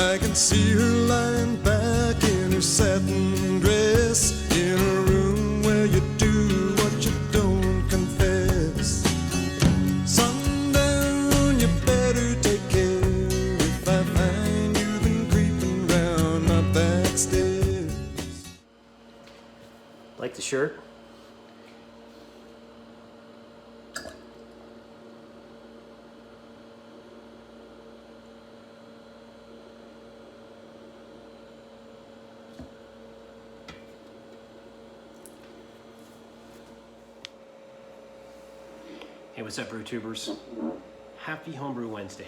I can see her lying back in her satin dress in a room where you do what you don't confess. Sundown, you better take care if I find you've been creeping round my back stairs. Like the shirt? Hey, what's up, brew tubers? Happy Homebrew Wednesday.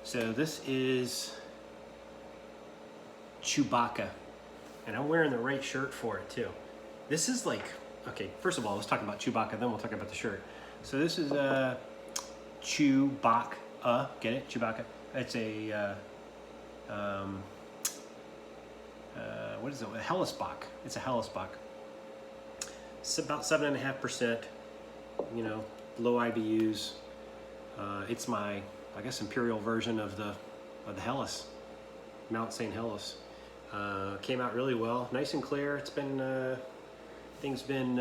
So this is Chewbacca, and I'm wearing the right shirt for it too. This is like, okay, first of all, let's talk about Chewbacca, then we'll talk about the shirt. So this is Chewbacca, get it? Chewbacca. It's a, what is it? A Hellesbock. It's a Hellesbock. It's about 7.5%, you know, low IBUs. It's my, I guess, imperial version of the Helles, Mount St. Helles. Came out really well, nice and clear. It's been things been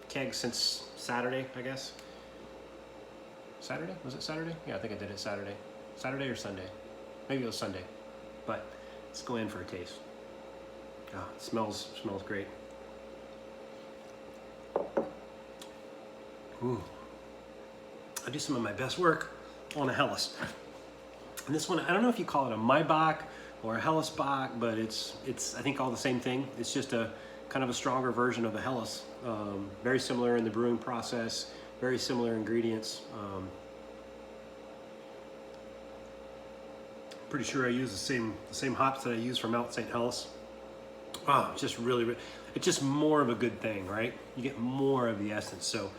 kegged since Saturday, I guess. Saturday? Was it Saturday? Yeah, I think I did it Saturday. Saturday or Sunday? Maybe it was Sunday. But let's go in for a taste. Oh, it smells great. Ooh. I do some of my best work on a Helles. And this one, I don't know if you call it a Maibach or a Hellesbock, but it's I think all the same thing. It's just a kind of a stronger version of a Helles. Very similar in the brewing process, very similar ingredients. Pretty sure I use the same hops that I use for Mount St. Helles. Oh, just really, it's just more of a good thing, right? You get more of the essence. So,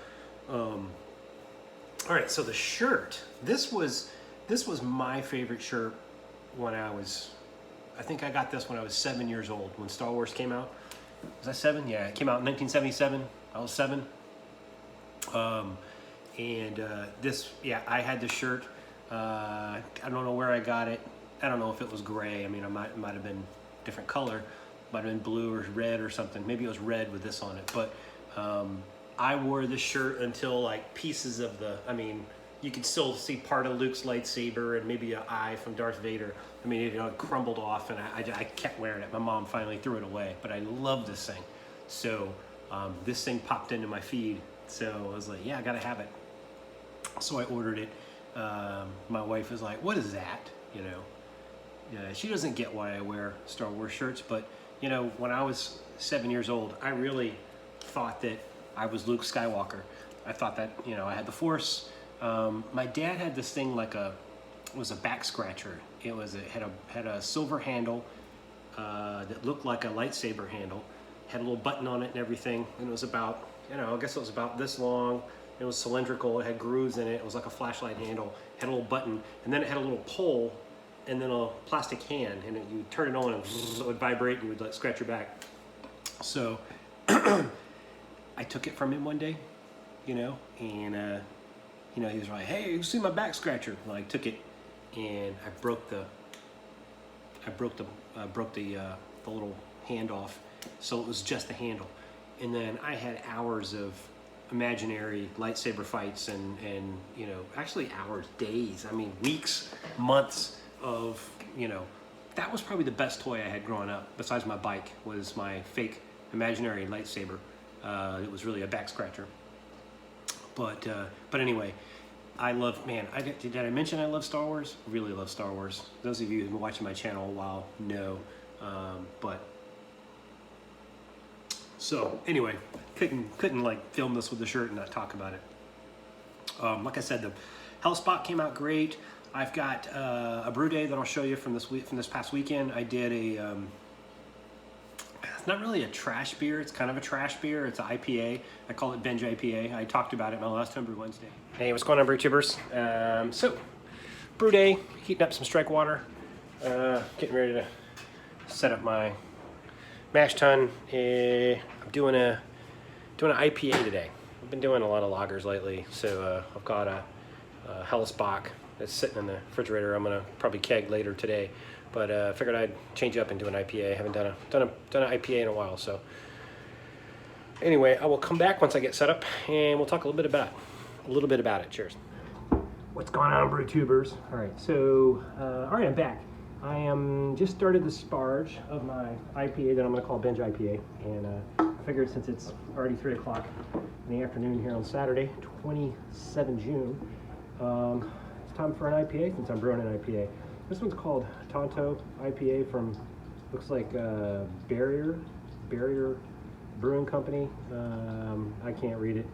all right. So the shirt, this was my favorite shirt when I think I got this when I was 7 years old, when Star Wars came out. Was I 7? Yeah, it came out in 1977. I was 7. This, yeah, I had this shirt. I don't know where I got it. I don't know if it was gray. I mean, it might have been different color. Might have been blue or red or something. Maybe it was red with this on it. But I wore this shirt until like pieces of I mean, you could still see part of Luke's lightsaber and maybe an eye from Darth Vader. I mean, it crumbled off, and I kept wearing it. My mom finally threw it away, but I love this thing. So this thing popped into my feed. So I was like, yeah, I gotta have it. So I ordered it. My wife was like, what is that? You know, she doesn't get why I wear Star Wars shirts, but you know, when I was 7 years old, I really thought that I was Luke Skywalker. I thought that, you know, I had the Force. My dad had this thing like it was a back scratcher. It had a silver handle that looked like a lightsaber handle. Had a little button on it and everything, and it was about, you know, I guess it was about this long. It was cylindrical. It had grooves in it. It was like a flashlight handle. Had a little button, and then it had a little pole, and then a plastic hand, and you turn it on, and it would vibrate, and you would like scratch your back. So I took it from him one day, you know, and you know, he was like, "Hey, you see my back scratcher?" And I took it, and I broke the little hand off, so it was just the handle. And then I had hours of imaginary lightsaber fights, and you know, actually hours, days, I mean weeks, months of, you know, that was probably the best toy I had growing up, besides my bike, was my fake imaginary lightsaber. It was really a back scratcher. But anyway, I love, man, did I mention I love Star Wars? Really love Star Wars. Those of you who've been watching my channel a while know. So anyway, couldn't like film this with the shirt and not talk about it. Like I said, the Hellesbock came out great. I've got a brew day that I'll show you from this past weekend. I did a it's not really a trash beer. It's kind of a trash beer. It's an IPA. I call it Binge IPA. I talked about it in my last Homebrew Wednesday. Hey, what's going on, brew tubers? So, brew day, heating up some strike water. Getting ready to set up my mash tun. I'm doing an IPA today. I've been doing a lot of lagers lately. So I've got a Hellesbock that's sitting in the refrigerator. I'm gonna probably keg later today, but I figured I'd change up into an IPA. I haven't done an IPA in a while, so anyway, I will come back once I get set up, and we'll talk a little bit about it. Cheers. What's going on, brew tubers? All right, so all right, I'm back. I am just started the sparge of my IPA that I'm going to call Binge IPA, and I figured since it's already 3 o'clock in the afternoon here on Saturday, 27 June, it's time for an IPA since I'm brewing an IPA. This one's called Tonto IPA from, looks like Barrier Brewing Company. I can't read it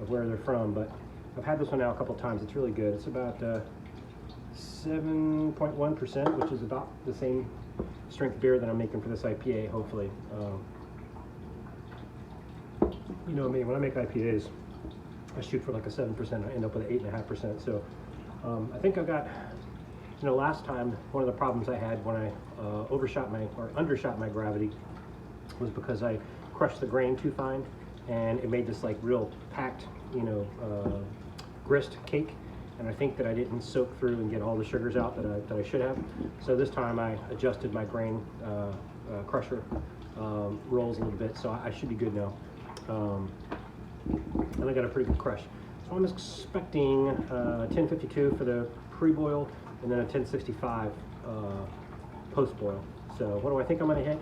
of where they're from, but I've had this one now a couple times. It's really good. It's about 7.1%, which is about the same strength beer that I'm making for this IPA, hopefully. You know me, when I make IPAs, I shoot for like a 7%. I end up with an 8.5%. So I think I've got, you know, last time, one of the problems I had when I undershot my gravity was because I crushed the grain too fine, and it made this like real packed, you know, grist cake. And I think that I didn't soak through and get all the sugars out that I should have. So this time I adjusted my grain crusher rolls a little bit, so I should be good now. And I got a pretty good crush. So I'm expecting 1052 for the pre-boil, and then a 1065 post-boil. So what do I think I'm gonna hit?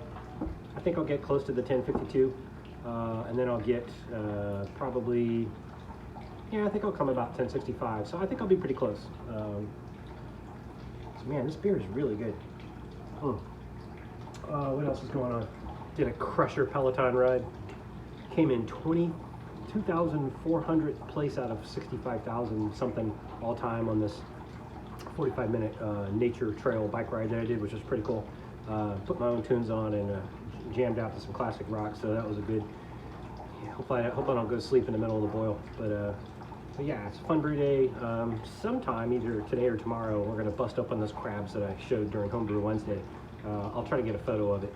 I think I'll get close to the 1052, and then I'll get probably, yeah, I think I'll come about 1065. So I think I'll be pretty close. So man, this beer is really good. What else is going on? Did a crusher Peloton ride. Came in 22,400 place out of 65,000 something all time on this 45-minute nature trail bike ride that I did, which was pretty cool. Put my own tunes on and jammed out to some classic rock, so that was a good. Yeah, hope I don't go to sleep in the middle of the boil, but yeah, it's a fun brew day. Sometime either today or tomorrow, we're gonna bust open those crabs that I showed during Homebrew Wednesday. I'll try to get a photo of it.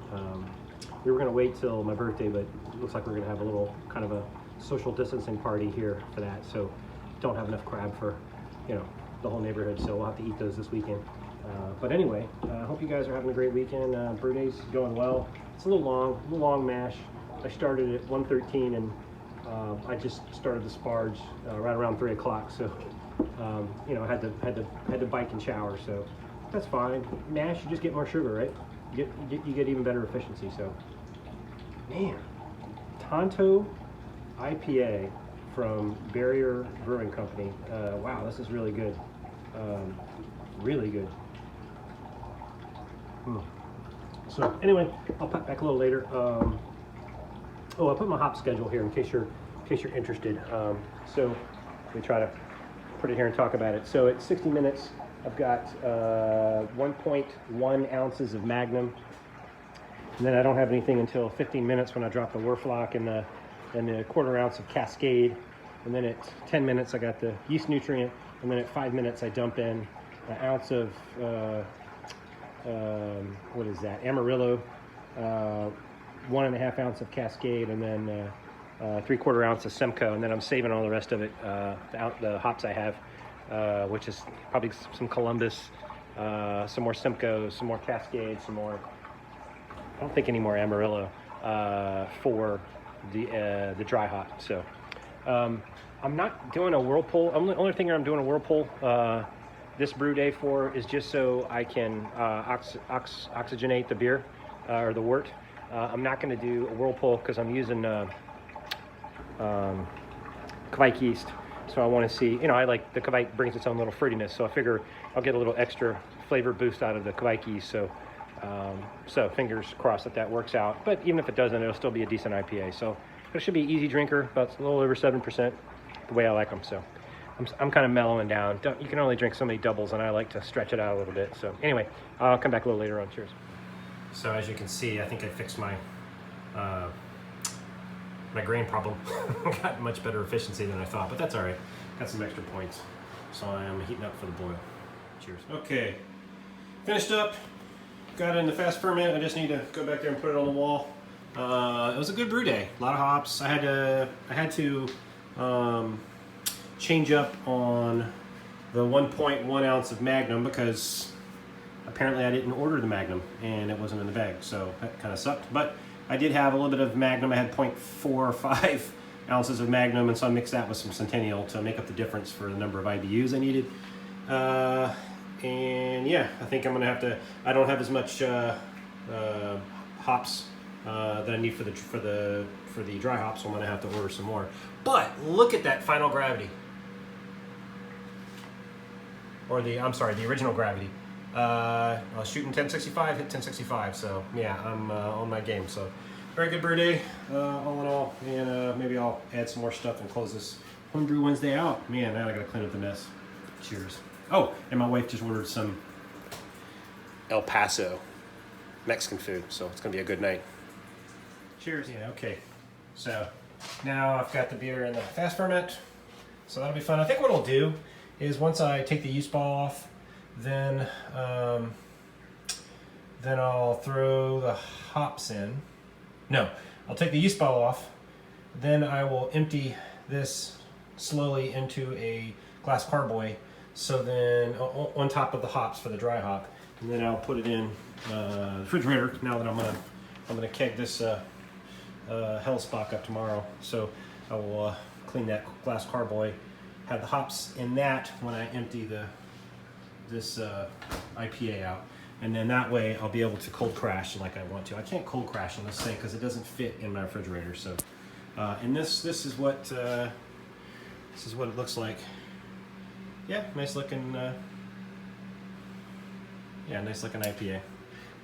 We were gonna wait till my birthday, but it looks like we're gonna have a little kind of a social distancing party here for that. So don't have enough crab for, you know, the whole neighborhood. So we'll have to eat those this weekend. But anyway, I hope you guys are having a great weekend. Brew day's going well. It's a little long mash. I started at 1:13 and I just started the sparge right around 3 o'clock. So you know, I had to bike and shower. So that's fine. Mash, you just get more sugar, right? You get even better efficiency. So man, Tonto IPA from Barrier Brewing Company. Wow, this is really good. Really good. So anyway, I'll pop back a little later. Oh, I'll put my hop schedule here in case you're interested. So let me try to put it here and talk about it. So at 60 minutes, I've got 1.1 ounces of Magnum, and then I don't have anything until 15 minutes when I drop the Werflock and the quarter ounce of Cascade, and then at 10 minutes I got the yeast nutrient, and then at 5 minutes I dump in an ounce of what is that, Amarillo, 1.5 ounce of Cascade, and then 3/4 ounce of Simcoe, and then I'm saving all the rest of it, the hops I have, which is probably some Columbus, some more Simcoe, some more Cascade, some more, I don't think any more Amarillo for the dry hop. So I'm not doing a whirlpool. Only thing I'm doing a whirlpool this brew day for is just so I can oxygenate the beer or the wort. I'm not going to do a whirlpool because I'm using Kvike yeast. So I want to see, you know, I like the Kvike brings its own little fruitiness, so I figure I'll get a little extra flavor boost out of the Kvike yeast. So so fingers crossed that works out. But even if it doesn't, it'll still be a decent IPA. So it should be an easy drinker, about a little over 7%, the way I like them. So I'm kind of mellowing down. You can only drink so many doubles, and I like to stretch it out a little bit. So anyway, I'll come back a little later on. Cheers. So as you can see, I think I fixed my my grain problem. Got much better efficiency than I thought, but that's all right. Got some extra points. So I am heating up for the boil. Cheers. Okay, finished up. Got it in the fast ferment. I just need to go back there and put it on the wall. It was a good brew day. A lot of hops. I had to change up on the 1.1 ounce of Magnum because apparently I didn't order the Magnum and it wasn't in the bag, so that kind of sucked. But I did have a little bit of Magnum. I had 0.45 ounces of Magnum, and so I mixed that with some Centennial to make up the difference for the number of IBUs I needed. And yeah, I think I'm gonna have to. I don't have as much hops that I need for the dry hops, so I'm gonna have to order some more. But look at that final gravity, or the original gravity. I was shooting 1065, hit 1065. So yeah, I'm on my game. So very good brew day, all in all. And maybe I'll add some more stuff and close this Homebrew Wednesday out. Man, now I gotta clean up the mess. Cheers. Oh, and my wife just ordered some El Paso Mexican food, so it's gonna be a good night. Cheers. Yeah, okay. So now I've got the beer in the fast ferment, so that'll be fun. I think what I'll do is once I take the yeast ball off, then I'll throw the hops in. No, I'll take the yeast ball off, then I will empty this slowly into a glass carboy, so then on top of the hops for the dry hop, and then I'll put it in the refrigerator. Now that I'm gonna keg this Hellsbach up tomorrow, so I will clean that glass carboy, have the hops in that when I empty this IPA out, and then that way I'll be able to cold crash like I want to. I can't cold crash on this thing because it doesn't fit in my refrigerator. So, and this is what it looks like. Yeah, nice looking. Nice looking IPA.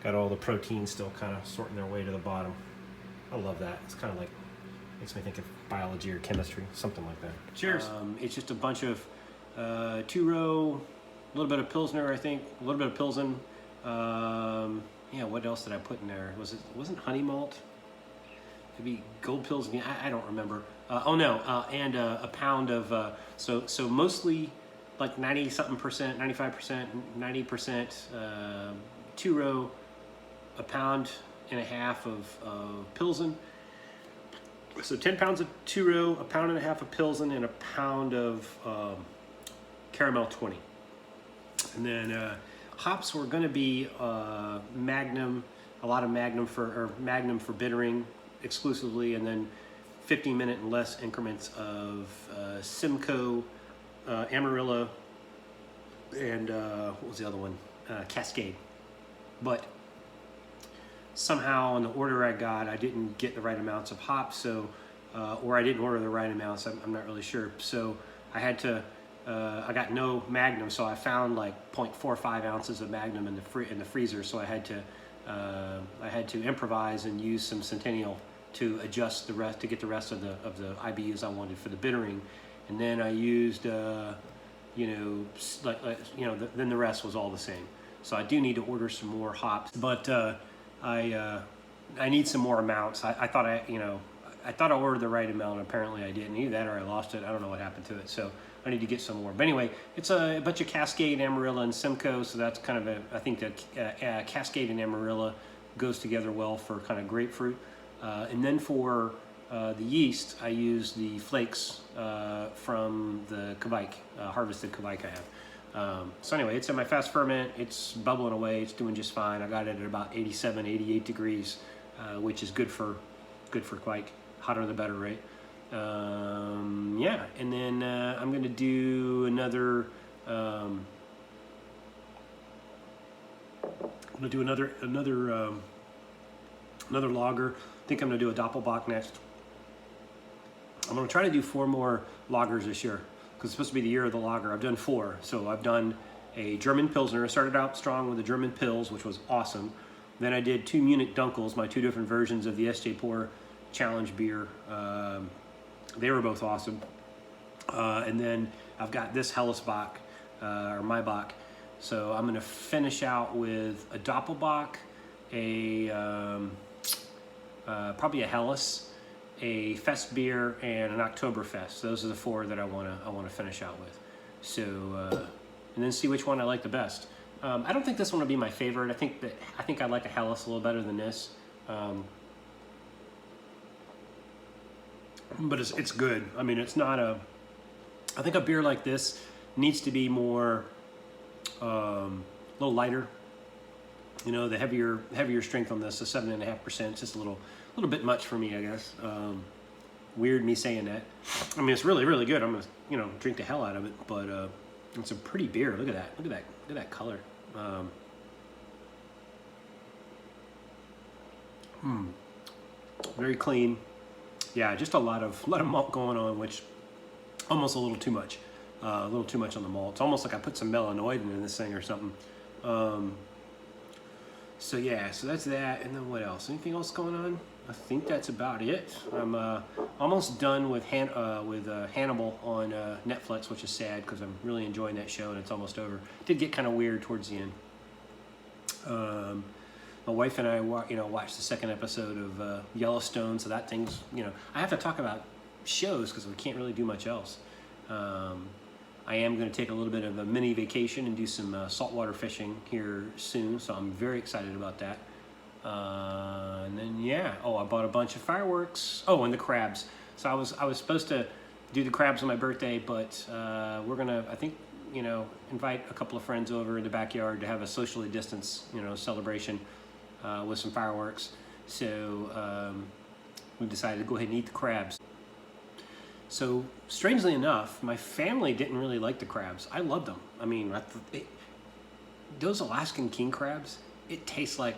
Got all the proteins still kind of sorting their way to the bottom. I love that. It's kind of like makes me think of biology or chemistry, something like that. Cheers. It's just a bunch of 2-row. A little bit of Pilsner, I think. A little bit of Pilsen. Yeah, what else did I put in there? Wasn't honey malt? Maybe Gold Pilsen. I don't remember. And a pound of so mostly like 90-something%, 95%, 90% 2-row, a pound and a half of Pilsen. So 10 pounds of 2-row, a pound and a half of Pilsen, and a pound of Caramel 20. And then hops were going to be Magnum, a lot of Magnum for bittering exclusively, and then 15-minute and less increments of Simcoe, Amarillo, and what was the other one? Cascade. But somehow in the order I got, I didn't get the right amounts of hops, so or I didn't order the right amounts. I'm not really sure. So I had to. I got no Magnum, so I found like 0.45 ounces of Magnum in the freezer. So I had to improvise and use some Centennial to adjust the rest, to get the rest of the IBUs I wanted for the bittering, and then I used then the rest was all the same. So I do need to order some more hops, but I need some more amounts. I thought I ordered the right amount. Apparently I didn't. Either that or I lost it. I don't know what happened to it. So I need to get some more. But anyway, it's a bunch of Cascade, Amarillo, and Simcoe. So that's kind of I think that Cascade and Amarillo goes together well for kind of grapefruit. And then for the yeast, I use the flakes from the Kvike, harvested Kvike I have. So anyway, it's in my fast ferment. It's bubbling away. It's doing just fine. I got it at about 87, 88 degrees, which is good for Kvike. Hotter the better, right? Yeah, and then I'm going to do another. I'm going to do another lager. I think I'm going to do a Doppelbock next. I'm going to try to do 4 more lagers this year because it's supposed to be the year of the lager. I've done 4. So I've done a German Pilsner. I started out strong with the German Pils, which was awesome. Then I did 2 Munich Dunkels, my 2 different versions of the SJ Pour Challenge beer. They were both awesome. And then I've got this Hellesbach, or Maibach. So I'm going to finish out with a Doppelbock, probably a Helles, a Fest beer, and an Oktoberfest. Those are the 4 that I want to finish out with. So and then see which one I like the best. I don't think this one will be my favorite. I think I like a Helles a little better than this. But it's good. I mean, it's not I think a beer like this needs to be more, a little lighter. You know, the heavier strength on this, the 7.5%, it's just a little bit much for me, I guess. Weird me saying that. I mean, it's really, really good. I'm gonna, you know, drink the hell out of it. But it's a pretty beer. Look at that. Look at that color. Very clean. Yeah, just a lot of malt going on, which almost a little too much. A little too much on the malt. It's almost like I put some melanoid in this thing or something. So yeah, so that's that. And then what else? Anything else going on? I think that's about it. I'm almost done with Hannibal on Netflix, which is sad because I'm really enjoying that show and it's almost over. It did get kind of weird towards the end. My wife and I, watched the second episode of Yellowstone, so that thing's, I have to talk about shows because we can't really do much else. I am going to take a little bit of a mini vacation and do some saltwater fishing here soon, so I'm very excited about that. And then I bought a bunch of fireworks. Oh, and the crabs. So I was supposed to do the crabs on my birthday, but we're gonna, I think, invite a couple of friends over in the backyard to have a socially distanced, celebration with some fireworks. So we decided to go ahead and eat the crabs. So strangely enough, my family didn't really like the crabs. I loved them. I mean, those Alaskan king crabs, it tastes like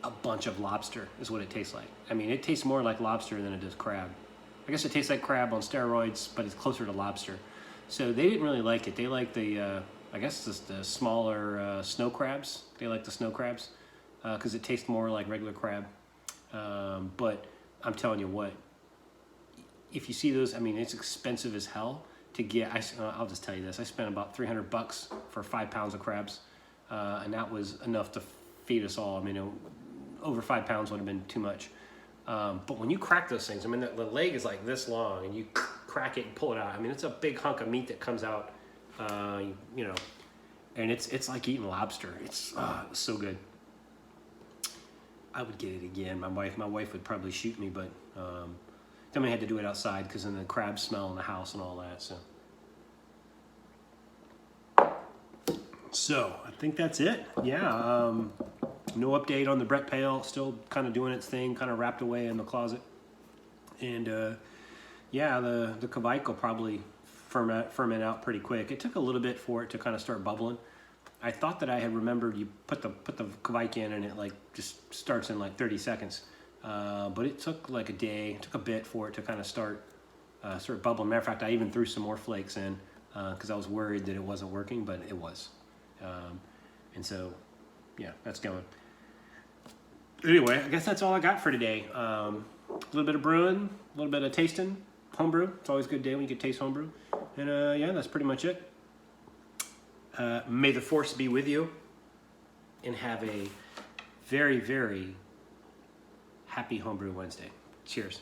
a bunch of lobster is what it tastes like. I mean, it tastes more like lobster than it does crab. I guess it tastes like crab on steroids, but it's closer to lobster. So they didn't really like it. They like the, I guess the smaller snow crabs. They like the snow crabs because it tastes more like regular crab. But I'm telling you what, if you see those, I mean, it's expensive as hell to get. I'll just tell you this. I spent about $300 for 5 pounds of crabs, and that was enough to feed us all. I mean, over 5 pounds would have been too much. But when you crack those things, I mean, the leg is like this long, and you crack it and pull it out. I mean, it's a big hunk of meat that comes out, and it's like eating lobster. It's so good. I would get it again. My wife would probably shoot me, but then we had to do it outside because then the crabs smell in the house and all that. So I think that's it. Yeah. No update on the Brett pail. Still kind of doing its thing, kind of wrapped away in the closet. And the Kvike will probably ferment out pretty quick. It took a little bit for it to kind of start bubbling. I thought that I had remembered you put the Kvike in and it like just starts in like 30 seconds. But it took like a day. It took a bit for it to kind of start bubbling. Matter of fact, I even threw some more flakes in because I was worried that it wasn't working, but it was. And so, yeah, that's going. Anyway, I guess that's all I got for today. A little bit of brewing, a little bit of tasting, homebrew. It's always a good day when you can taste homebrew. And that's pretty much it. May the force be with you, and have a very, very happy Homebrew Wednesday. Cheers.